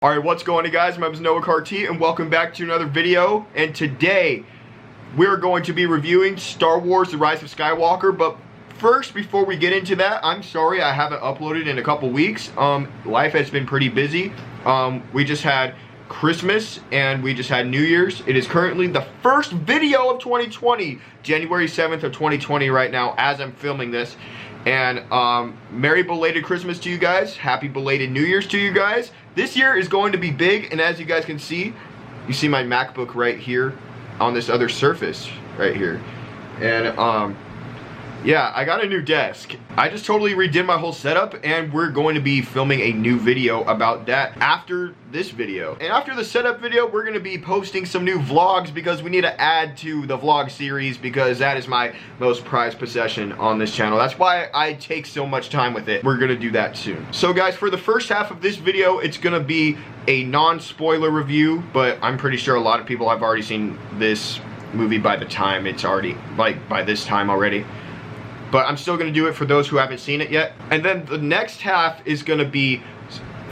Alright, what's going on, guys? My name is Cartee and welcome back to another video. And today we're going to be reviewing Star Wars: The Rise of Skywalker. But first, before we get into that, I'm sorry I haven't uploaded in a couple weeks. Life has been pretty busy. We just had Christmas and we just had New Year's. It is currently the first video of 2020, January 7th of 2020 right now as I'm filming this. And merry belated Christmas to you guys. Happy belated New Year's to you guys. This year is going to be big, and as you guys can see, you see my MacBook right here on this other surface right here. And yeah, I got a new desk. I just totally redid my whole setup, and we're going to be filming a new video about that after this video. And after the setup video, we're going to be posting some new vlogs because we need to add to the vlog series because that is my most prized possession on this channel. That's why I take so much time with it. We're going to do that soon. So guys, for the first half of this video, it's going to be a non-spoiler review, but I'm pretty sure a lot of people have already seen this movie by the time it's already, like, by this time already. But I'm still going to do it for those who haven't seen it yet. And then the next half is going to be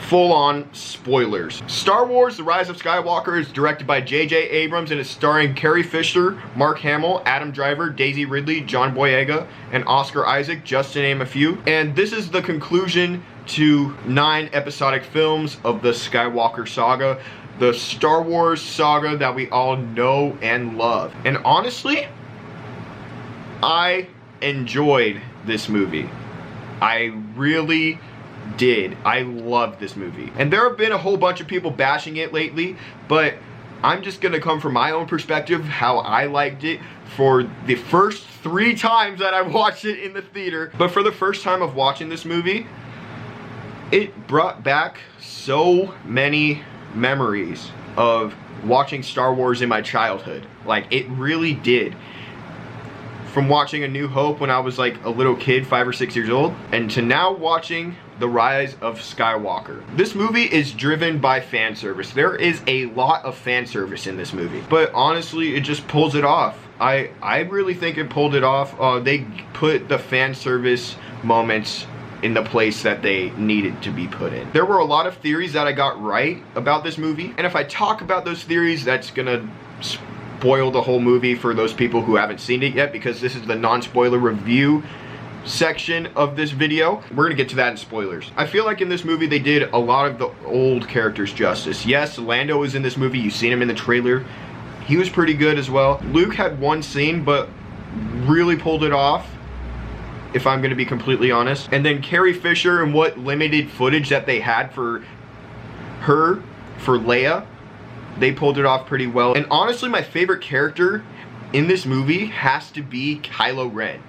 full-on spoilers. Star Wars: The Rise of Skywalker is directed by J.J. Abrams and is starring Carrie Fisher, Mark Hamill, Adam Driver, Daisy Ridley, John Boyega, and Oscar Isaac, just to name a few. And this is the conclusion to 9 episodic films of the Skywalker saga, the Star Wars saga that we all know and love. And honestly, I enjoyed this movie. I really did. I loved this movie. And there have been a whole bunch of people bashing it lately, but I'm just gonna come from my own perspective, how I liked it for the first 3 times that I watched it in the theater. But for the first time of watching this movie, it brought back so many memories of watching Star Wars in my childhood. Like, it really did. From watching A New Hope when I was like a little kid, 5 or 6 years old, and to now watching The Rise of Skywalker. This movie is driven by fan service. There is a lot of fan service in this movie, but honestly, it just pulls it off. I really think it pulled it off. They put the fan service moments in the place that they needed to be put in. There were a lot of theories that I got right about this movie, and if I talk about those theories, that's gonna spoil the whole movie for those people who haven't seen it yet, because this is the non-spoiler review section of this video. We're gonna get to that in spoilers. I feel like in this movie they did a lot of the old characters justice. Yes, Lando is in this movie. You've seen him in the trailer. He was pretty good as well. Luke had one scene, but really pulled it off, if I'm gonna be completely honest. And then Carrie Fisher and what limited footage that they had for her, for Leia, they pulled it off pretty well. And honestly, my favorite character in this movie has to be Kylo Ren.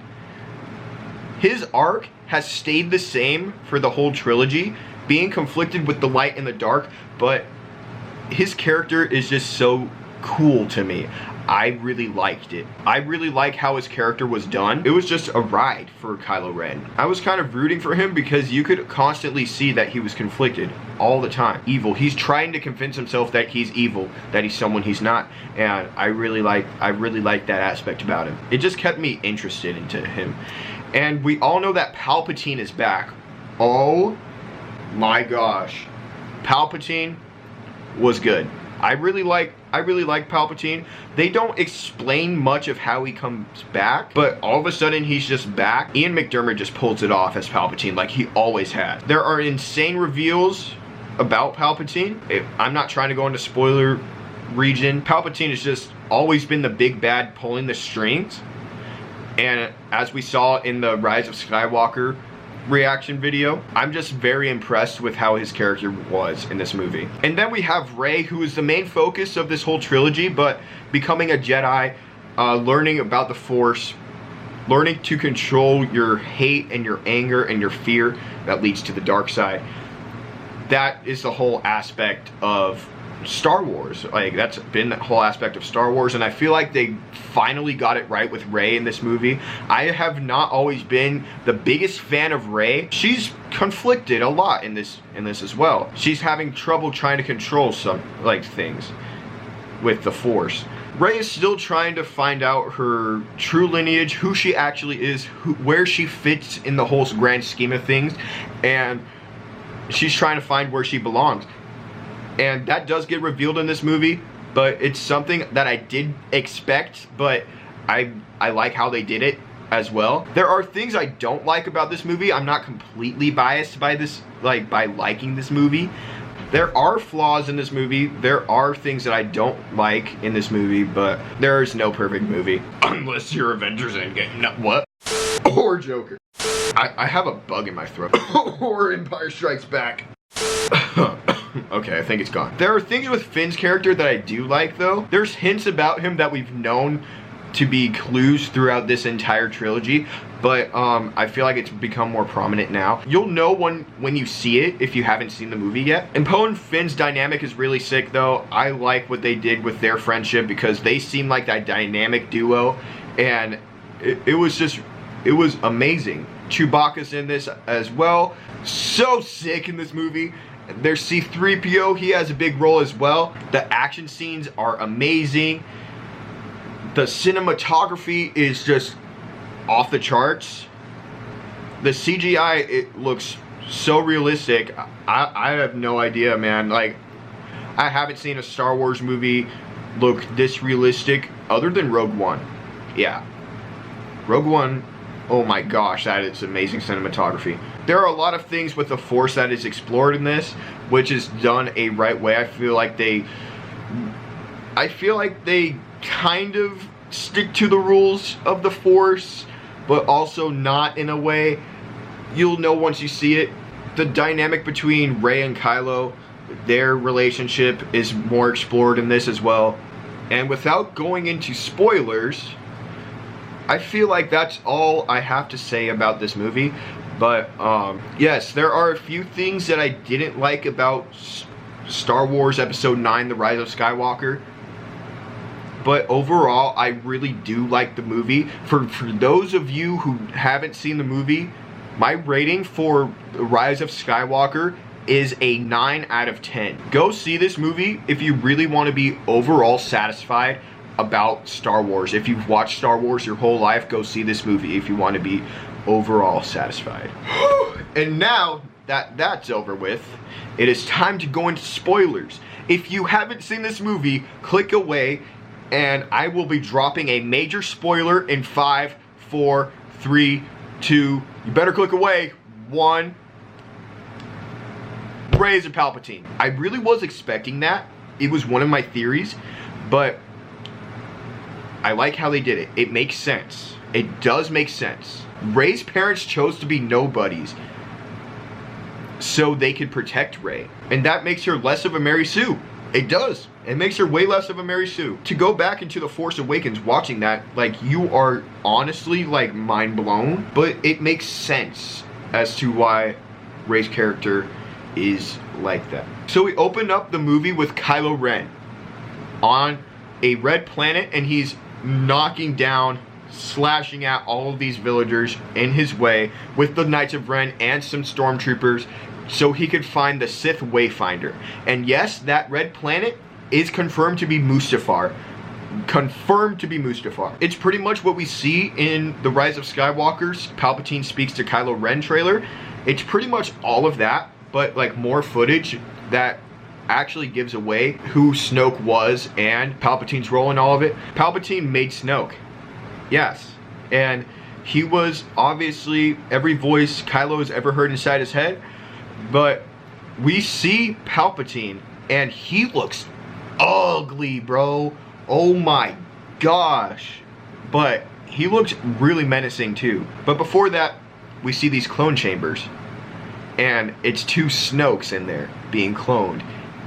His arc has stayed the same for the whole trilogy, being conflicted with the light and the dark, but his character is just so cool to me. I really liked it. I really like how his character was done. It was just a ride for Kylo Ren. I was kind of rooting for him because you could constantly see that he was conflicted all the time. Evil. He's trying to convince himself that he's evil, that he's someone he's not. And I really like that aspect about him. It just kept me interested into him. And we all know that Palpatine is back. Oh my gosh. Palpatine was good. I really like Palpatine. They don't explain much of how he comes back, but all of a sudden he's just back. Ian McDiarmid just pulls it off as Palpatine like he always has. There are insane reveals about Palpatine. I'm not trying to go into spoiler region. Palpatine has just always been the big bad pulling the strings. And as we saw in the Rise of Skywalker reaction video, I'm just very impressed with how his character was in this movie. And then we have Rey, who is the main focus of this whole trilogy, but becoming a Jedi, learning about the Force, learning to control your hate and your anger and your fear that leads to the dark side. That is the whole aspect of Star Wars. Like, that's been the whole aspect of Star Wars, and I feel like they finally got it right with Rey in this movie. I have not always been the biggest fan of Rey. She's conflicted a lot in this as well. She's having trouble trying to control some things with the Force. Rey is still trying to find out her true lineage, who she actually is, where she fits in the whole grand scheme of things, and she's trying to find where she belongs. And that does get revealed in this movie, but it's something that I did expect, but I like how they did it as well. There are things I don't like about this movie. I'm not completely biased by this, like by liking this movie. There are flaws in this movie. There are things that I don't like in this movie, but there is no perfect movie. Unless you're Avengers Endgame. No, what? Or Joker. I have a bug in my throat. Or Empire Strikes Back. Okay, I think it's gone. There are things with Finn's character that I do like, though. There's hints about him that we've known to be clues throughout this entire trilogy, but I feel like it's become more prominent now. You'll know when you see it if you haven't seen the movie yet. And Poe and Finn's dynamic is really sick, though. I like what they did with their friendship because they seem like that dynamic duo, and it was amazing. Chewbacca's in this as well. So sick in this movie. There's C-3PO, he has a big role as well. The action scenes are amazing. The cinematography is just off the charts. The CGI, it looks so realistic. I have no idea, man. Like, I haven't seen a Star Wars movie look this realistic other than Rogue One. Yeah. Rogue One, oh my gosh, that is amazing cinematography. There are a lot of things with the Force that is explored in this, which is done a right way. I feel like they kind of stick to the rules of the Force, but also not in a way. You'll know once you see it. The dynamic between Rey and Kylo, their relationship is more explored in this as well. And without going into spoilers, I feel like that's all I have to say about this movie. But yes, there are a few things that I didn't like about Star Wars Episode 9, The Rise of Skywalker. But overall, I really do like the movie. For those of you who haven't seen the movie, my rating for The Rise of Skywalker is a 9 out of 10. Go see this movie if you really want to be overall satisfied about Star Wars. If you've watched Star Wars your whole life, go see this movie if you want to be overall satisfied. And now that that's over with, it is time to go into spoilers. If you haven't seen this movie, click away, and I will be dropping a major spoiler in 5, 4, 3, 2, you better click away, 1. Rise of Palpatine. I really was expecting that. It was one of my theories, but I like how they did it. It makes sense. It does make sense. Rey's parents chose to be nobodies so they could protect Rey, and that makes her less of a Mary Sue. It does. It makes her way less of a Mary Sue. To go back into The Force Awakens watching that, like, you are honestly, like, mind blown, but it makes sense as to why Rey's character is like that. So we open up the movie with Kylo Ren on a red planet, and he's knocking down, slashing at all of these villagers in his way with the Knights of Ren and some stormtroopers so he could find the Sith Wayfinder. And yes, that red planet is confirmed to be Mustafar. Confirmed to be Mustafar. It's pretty much what we see in The Rise of Skywalker's Palpatine Speaks to Kylo Ren trailer. It's pretty much all of that, but like more footage that actually gives away who Snoke was and Palpatine's role in all of it. Palpatine made Snoke. Yes. And he was obviously every voice Kylo has ever heard inside his head. But we see Palpatine and he looks ugly, bro. Oh my gosh. But he looks really menacing too. But before that, we see these clone chambers. And it's 2 Snokes in there being cloned.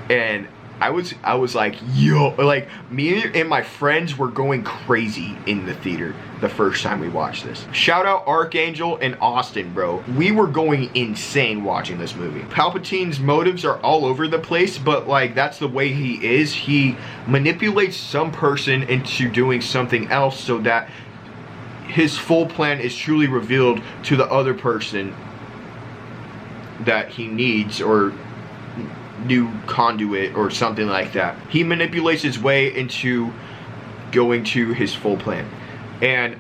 And I was like, yo, like, me and my friends were going crazy in the theater the first time we watched this. Shout out Archangel and Austin, bro. We were going insane watching this movie. Palpatine's motives are all over the place, but like, that's the way he is. He manipulates some person into doing something else so that his full plan is truly revealed to the other person that he needs, or new conduit or something like that. He manipulates his way into going to his full plan. And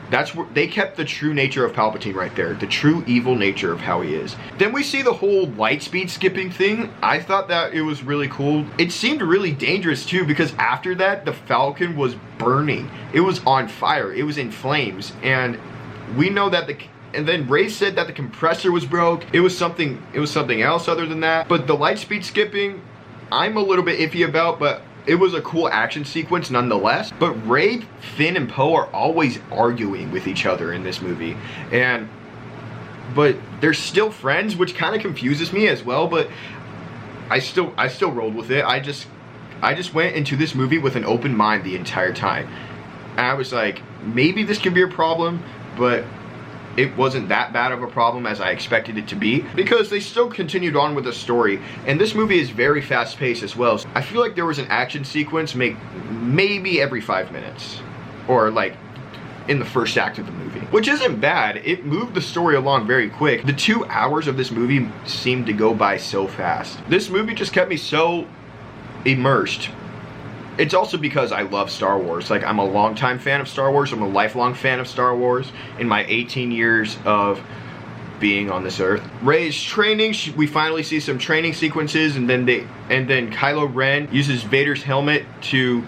That's where they kept the true nature of Palpatine right there, the true evil nature of how he is. Then we see the whole light speed skipping thing. I thought that it was really cool. It seemed really dangerous too, because after that, the Falcon was burning. It was on fire. It was in flames, and we know that and then Rey said that the compressor was broke. It was something else other than that. But the light speed skipping, I'm a little bit iffy about, but it was a cool action sequence nonetheless. But Rey, Finn, and Poe are always arguing with each other in this movie. But they're still friends, which kind of confuses me as well, but I still rolled with it. I just went into this movie with an open mind the entire time. And I was like, maybe this could be a problem, but it wasn't that bad of a problem as I expected it to be, because they still continued on with the story, and this movie is very fast paced as well. So I feel like there was an action sequence maybe every 5 minutes, or like in the first act of the movie, which isn't bad. It moved the story along very quick. The 2 hours of this movie seemed to go by so fast. This movie just kept me so immersed. It's also because I love Star Wars. Like, I'm a longtime fan of Star Wars. I'm a lifelong fan of Star Wars in my 18 years of being on this earth. Rey's training, we finally see some training sequences, and then Kylo Ren uses Vader's helmet to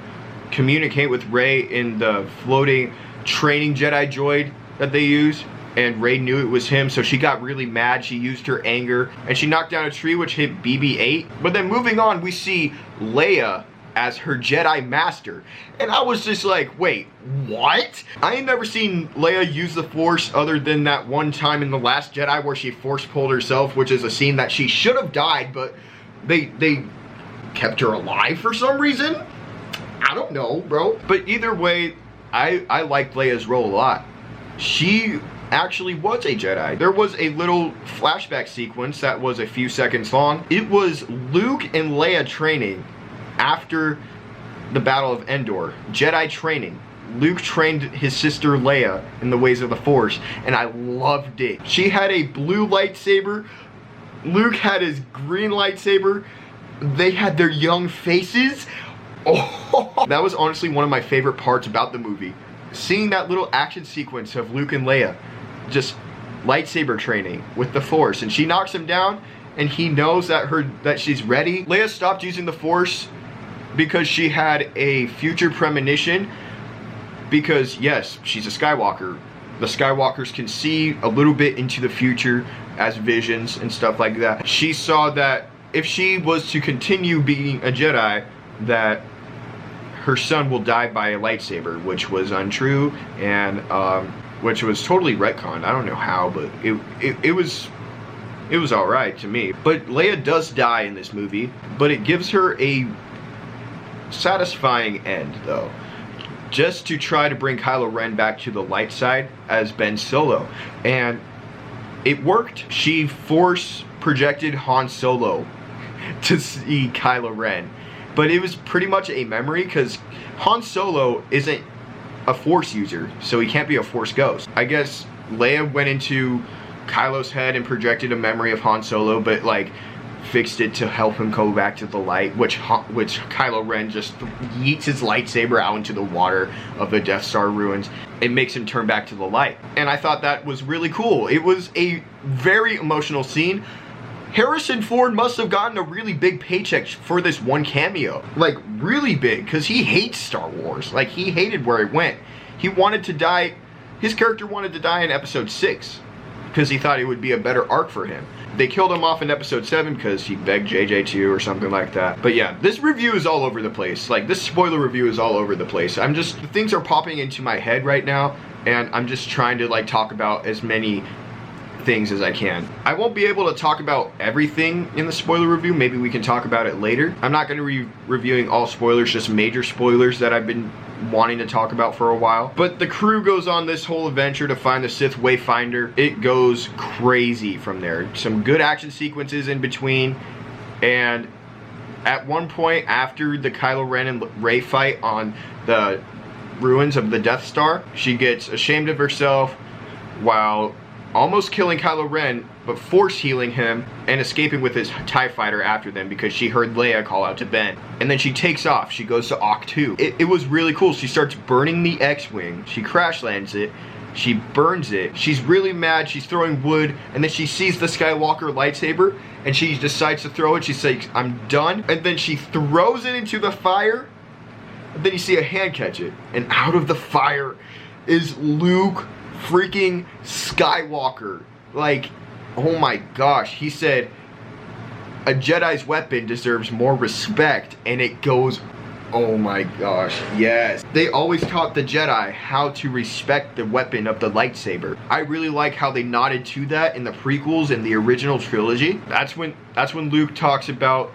communicate with Rey in the floating training Jedi droid that they use. And Rey knew it was him, so she got really mad. She used her anger, and she knocked down a tree, which hit BB-8. But then moving on, we see Leia as her Jedi Master. And I was just like, wait, what? I ain't never seen Leia use the Force other than that one time in The Last Jedi where she force pulled herself, which is a scene that she should have died, but they kept her alive for some reason. I don't know, bro. But either way, I liked Leia's role a lot. She actually was a Jedi. There was a little flashback sequence that was a few seconds long. It was Luke and Leia training after the Battle of Endor. Jedi training. Luke trained his sister Leia in the ways of the Force, and I loved it. She had a blue lightsaber. Luke had his green lightsaber. They had their young faces. Oh, that was honestly one of my favorite parts about the movie. Seeing that little action sequence of Luke and Leia just lightsaber training with the Force, and she knocks him down, and he knows that she's ready. Leia stopped using the Force because she had a future premonition, because yes, she's a Skywalker. The Skywalkers can see a little bit into the future as visions and stuff like that. She saw that if she was to continue being a Jedi, that her son will die by a lightsaber, which was untrue, and which was totally retconned. I don't know how, but it was alright to me. But Leia does die in this movie, but it gives her a satisfying end, though, just to try to bring Kylo Ren back to the light side as Ben Solo, and it worked. She force projected Han Solo to see Kylo Ren, but it was pretty much a memory, because Han Solo isn't a Force user, so he can't be a Force ghost. I guess Leia went into Kylo's head and projected a memory of Han Solo, but like fixed it to help him go back to the light, which Kylo Ren just yeets his lightsaber out into the water of the Death Star ruins. It makes him turn back to the light. And I thought that was really cool. It was a very emotional scene. Harrison Ford must have gotten a really big paycheck for this one cameo. Like, really big, because he hates Star Wars. Like, he hated where it went. He wanted to die, his character wanted to die in episode 6, because he thought it would be a better arc for him. They killed him off in episode 7 because he begged JJ to, or something like that. But yeah, this review is all over the place. Like, this spoiler review is all over the place. Things are popping into my head right now, and I'm just trying to like talk about as many things as I can. I won't be able to talk about everything in the spoiler review. Maybe we can talk about it later. I'm not going to be reviewing all spoilers, just major spoilers that I've been wanting to talk about for a while. But the crew goes on this whole adventure to find the Sith Wayfinder. It goes crazy from there. Some good action sequences in between, and at one point after the Kylo Ren and Rey fight on the ruins of the Death Star, she gets ashamed of herself while almost killing Kylo Ren, but force healing him and escaping with his TIE fighter after them, because she heard Leia call out to Ben. And then she takes off. She goes to Octu. It was really cool. She starts burning the X-Wing. She crash lands it. She burns it. She's really mad. She's throwing wood, and then she sees the Skywalker lightsaber, and she decides to throw it. She says, I'm done. And then she throws it into the fire, and then you see a hand catch it. And out of the fire is Luke freaking Skywalker. Like, oh my gosh. He said, a Jedi's weapon deserves more respect, and it goes, oh my gosh, yes. They always taught the Jedi how to respect the weapon of the lightsaber. I really like how they nodded to that in the prequels and the original trilogy. That's when Luke talks about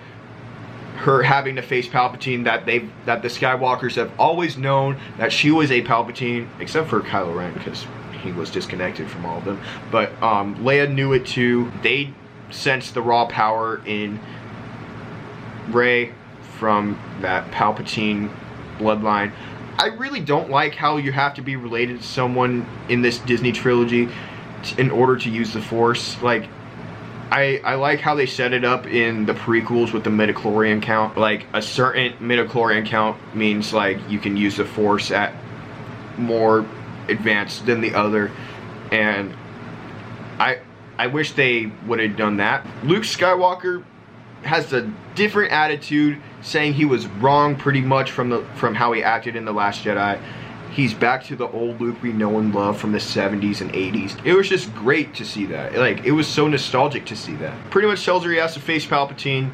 her having to face Palpatine, that the Skywalkers have always known that she was a Palpatine, except for Kylo Ren, because he was disconnected from all of them. But Leia knew it too. They sensed the raw power in Rey from that Palpatine bloodline. I really don't like how you have to be related to someone in this Disney trilogy in order to use the Force. Like, I like how they set it up in the prequels with the midichlorian count. Like, a certain midichlorian count means like you can use the Force at more advanced than the other, and I wish they would have done that. Luke Skywalker has a different attitude, saying he was wrong pretty much from how he acted in The Last Jedi. He's back to the old Luke we know and love from the 70s and 80s. It was just great to see that. Like, it was so nostalgic to see that. Pretty much tells her he has to face Palpatine,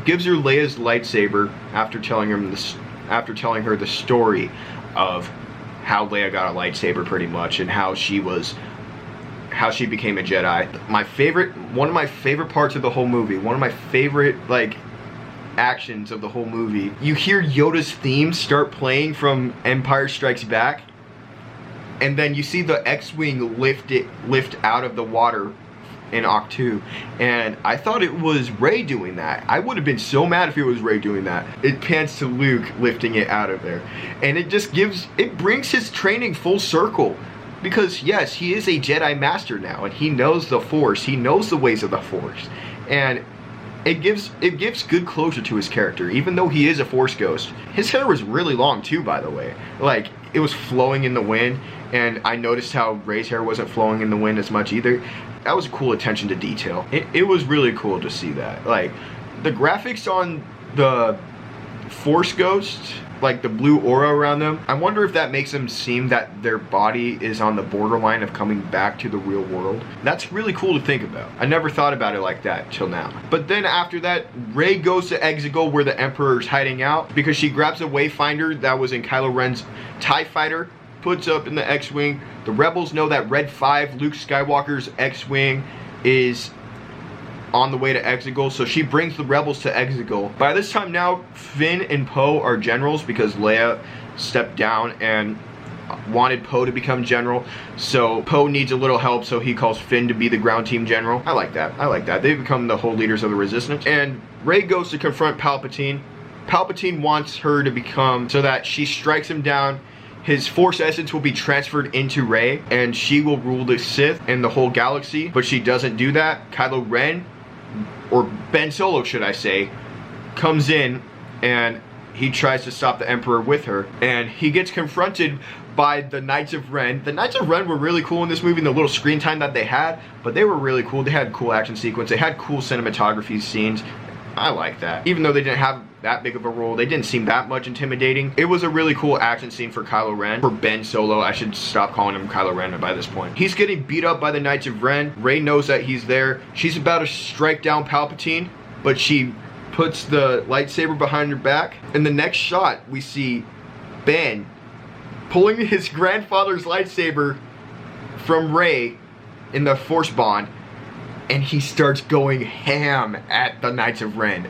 gives her Leia's lightsaber after telling her the story of how Leia got a lightsaber pretty much, and how she became a Jedi. One of my favorite parts of the whole movie, one of my favorite like actions of the whole movie, you hear Yoda's theme start playing from Empire Strikes Back, and then you see the X-Wing lift out of the water in Octu, and I thought it was Rey doing that. I would have been so mad if it was Rey doing that. It pans to Luke lifting it out of there, and it brings his training full circle. Because yes, he is a Jedi Master now, and he knows the Force, he knows the ways of the Force, and it gives good closure to his character, even though he is a Force ghost. His hair was really long too, by the way. Like, it was flowing in the wind, and I noticed how Rey's hair wasn't flowing in the wind as much either. That was a cool attention to detail. It was really cool to see that. Like, the graphics on the Force ghosts, like the blue aura around them, I wonder if that makes them seem that their body is on the borderline of coming back to the real world. That's really cool to think about. I never thought about it like that till now. But then after that, Rey goes to Exegol where the Emperor's hiding out, because she grabs a wayfinder that was in Kylo Ren's TIE fighter, puts up in the X-Wing. The rebels know that Red 5, Luke Skywalker's X-Wing, is on the way to Exegol, so she brings the rebels to Exegol. By this time now, Finn and Poe are generals because Leia stepped down and wanted Poe to become general. So Poe needs a little help, so he calls Finn to be the ground team general. I like that. I like that. They become the whole leaders of the Resistance. And Rey goes to confront Palpatine. Palpatine wants her to become, so that she strikes him down, his Force essence will be transferred into Rey, and she will rule the Sith and the whole galaxy. But she doesn't do that. Kylo Ren, or Ben Solo should I say, comes in and he tries to stop the Emperor with her, and he gets confronted by the Knights of Ren. The Knights of Ren were really cool in this movie, in the little screen time that they had, but they were really cool. They had cool action sequence, they had cool cinematography scenes. I like that. Even though they didn't have that big of a role, they didn't seem that much intimidating. It was a really cool action scene for Kylo Ren. For Ben Solo, I should stop calling him Kylo Ren by this point. He's getting beat up by the Knights of Ren. Rey knows that he's there. She's about to strike down Palpatine, but she puts the lightsaber behind her back. In the next shot, we see Ben pulling his grandfather's lightsaber from Rey in the Force bond, and he starts going ham at the Knights of Ren.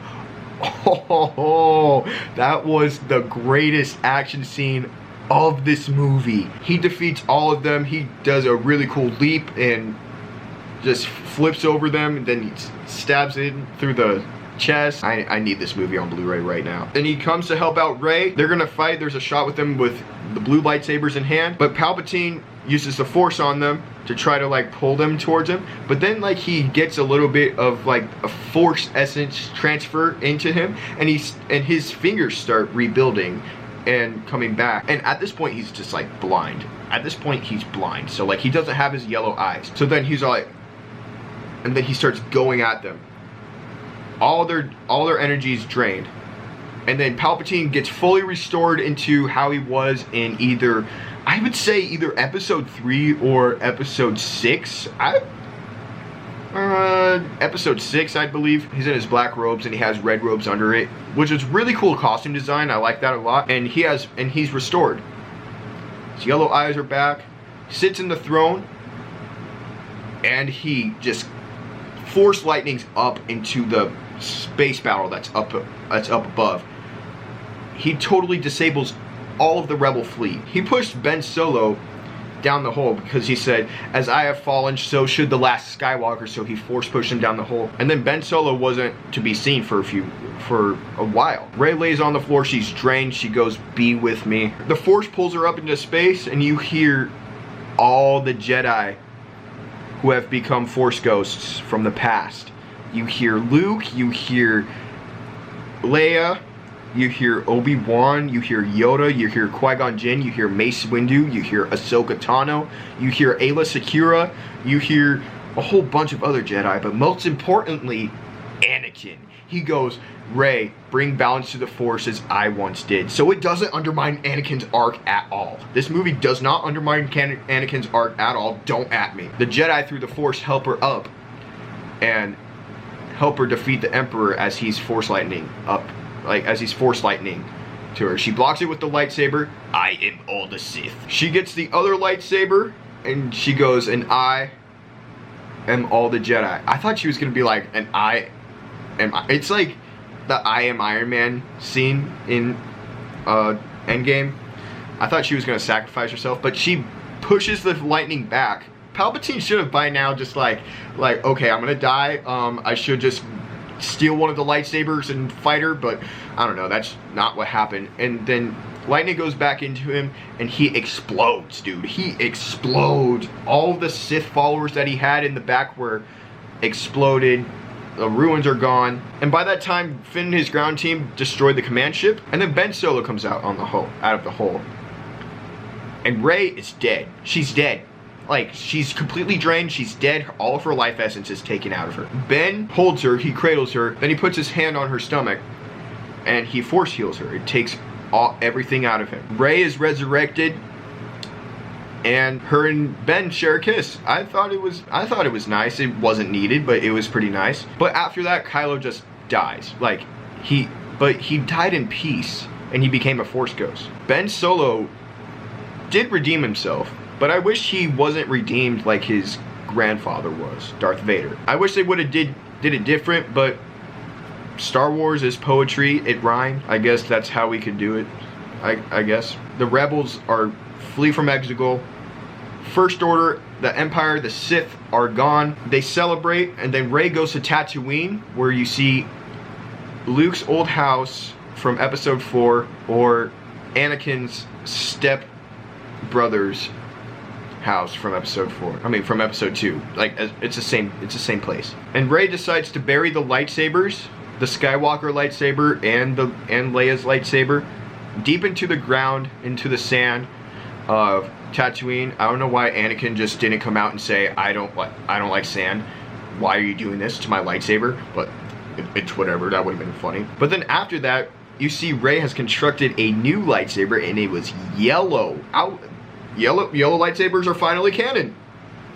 Oh, that was the greatest action scene of this movie. He defeats all of them. He does a really cool leap and just flips over them, and then he stabs it through the chest. I need this movie on Blu-ray right now. Then he comes to help out Rey. They're gonna fight. There's a shot with them with the blue lightsabers in hand, but Palpatine uses the Force on them to try to like pull them towards him, but then like he gets a little bit of like a Force essence transfer into him, and his fingers start rebuilding and coming back. And at this point, he's just like blind. At this point, he's blind. So like he doesn't have his yellow eyes. So then he's like, and then he starts going at them. All their energy is drained. And then Palpatine gets fully restored into how he was in either, I would say either episode 3 or episode 6. Episode 6, I believe. He's in his black robes and he has red robes under it, which is really cool costume design. I like that a lot. And he's restored. His yellow eyes are back. Sits in the throne, and he just force lightnings up into the space battle that's up above. He totally disables all of the rebel fleet. He pushed Ben Solo down the hole because he said, as I have fallen, so should the last Skywalker. So he force pushed him down the hole. And then Ben Solo wasn't to be seen for a while. Rey lays on the floor. She's drained. She goes, be with me. The force pulls her up into space, and you hear all the Jedi who have become force ghosts from the past. You hear Luke, you hear Leia, you hear Obi-Wan, you hear Yoda, you hear Qui-Gon Jinn, you hear Mace Windu, you hear Ahsoka Tano, you hear Aayla Secura, you hear a whole bunch of other Jedi, but most importantly, Anakin. He goes, Rey, bring balance to the Force as I once did. So it doesn't undermine Anakin's arc at all. This movie does not undermine Anakin's arc at all. Don't at me. The Jedi through the Force help her up and help her defeat the Emperor as he's force lightning up. Like, as he's force lightning to her. She blocks it with the lightsaber. I am all the Sith. She gets the other lightsaber, and she goes, and I am all the Jedi. I thought she was going to be like, and I am... It's like the I am Iron Man scene in Endgame. I thought she was going to sacrifice herself, but she pushes the lightning back. Palpatine should have by now just like, okay, I'm going to die. I should just steal one of the lightsabers and fight her, but I don't know, that's not what happened. And then lightning goes back into him and he explodes, dude. He explodes. All the Sith followers that he had in the back were exploded. The ruins are gone. And by that time, Finn and his ground team destroyed the command ship, and then Ben Solo comes out of the hole. And Rey is dead. She's dead. Like, she's completely drained, she's dead, all of her life essence is taken out of her. Ben holds her, he cradles her, then he puts his hand on her stomach, and he force heals her. It takes everything out of him. Rey is resurrected, and her and Ben share a kiss. I thought it was nice. It wasn't needed, but it was pretty nice. But after that, Kylo just dies. Like, he died in peace, and he became a Force ghost. Ben Solo did redeem himself, but I wish he wasn't redeemed like his grandfather was, Darth Vader. I wish they would have did it different, but Star Wars is poetry, it rhymed. I guess that's how we could do it, I guess. The rebels flee from Exegol. First Order, the Empire, the Sith are gone. They celebrate, and then Rey goes to Tatooine, where you see Luke's old house from Episode 4, or Anakin's step brother's house from Episode 4. I mean, from Episode 2. Like, it's the same place. And Rey decides to bury the lightsabers, the Skywalker lightsaber and Leia's lightsaber, deep into the ground, into the sand of Tatooine. I don't know why Anakin just didn't come out and say, I don't like sand. Why are you doing this to my lightsaber? But it's whatever. That would have been funny. But then after that, you see Rey has constructed a new lightsaber, and it was yellow. Yellow lightsabers are finally canon.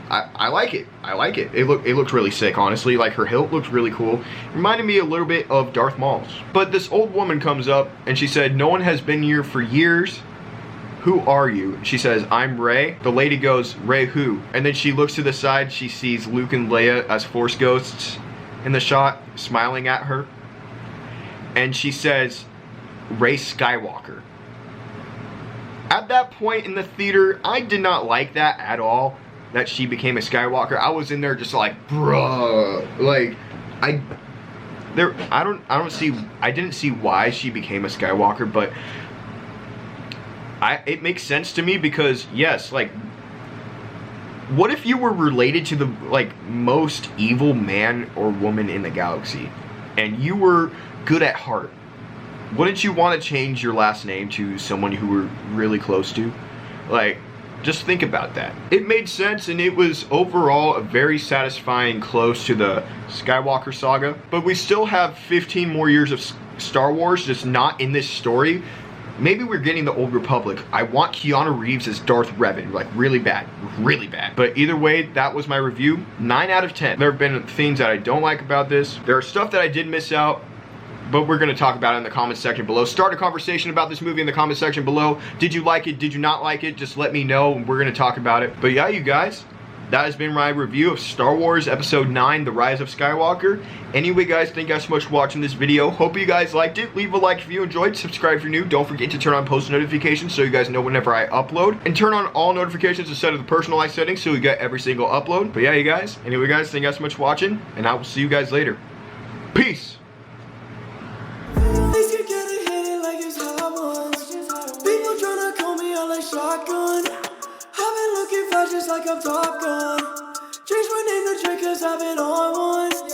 I like it. I like it. It looked really sick, honestly. Like, her hilt looked really cool. Reminded me a little bit of Darth Maul's. But this old woman comes up and she said, no one has been here for years. Who are you? She says, I'm Rey. The lady goes, Rey who? And then she looks to the side. She sees Luke and Leia as Force ghosts in the shot, smiling at her. And she says, Rey Skywalker. At that point in the theater, I did not like that at all, that she became a Skywalker. I was in there just like, bruh, like, I didn't see why she became a Skywalker, but it makes sense to me because, yes, like, what if you were related to the, like, most evil man or woman in the galaxy, and you were good at heart? wouldn't you want to change your last name to someone who were really close to? Like, just think about that. It made sense, and it was overall a very satisfying close to the Skywalker saga. But we still have 15 more years of Star Wars, just not in this story. Maybe we're getting the Old Republic. I want Keanu Reeves as Darth Revan, like really bad, really bad. But either way, that was my review. 9 out of 10. There have been things that I don't like about this. There are stuff that I did miss out, but we're gonna talk about it in the comments section below. Start a conversation about this movie in the comment section below. Did you like it? Did you not like it? Just let me know and we're gonna talk about it. But yeah, you guys, that has been my review of Star Wars Episode 9, The Rise of Skywalker. Anyway, guys, thank you guys so much for watching this video. Hope you guys liked it. Leave a like if you enjoyed. Subscribe if you're new. Don't forget to turn on post notifications so you guys know whenever I upload. And turn on all notifications instead of the personalized settings so you get every single upload. But yeah, you guys. Anyway, guys, thank you guys so much for watching. And I will see you guys later. Peace. Shotgun. I've been looking fast just like I'm Top Gun. Change my name to Drake cause I've been on one.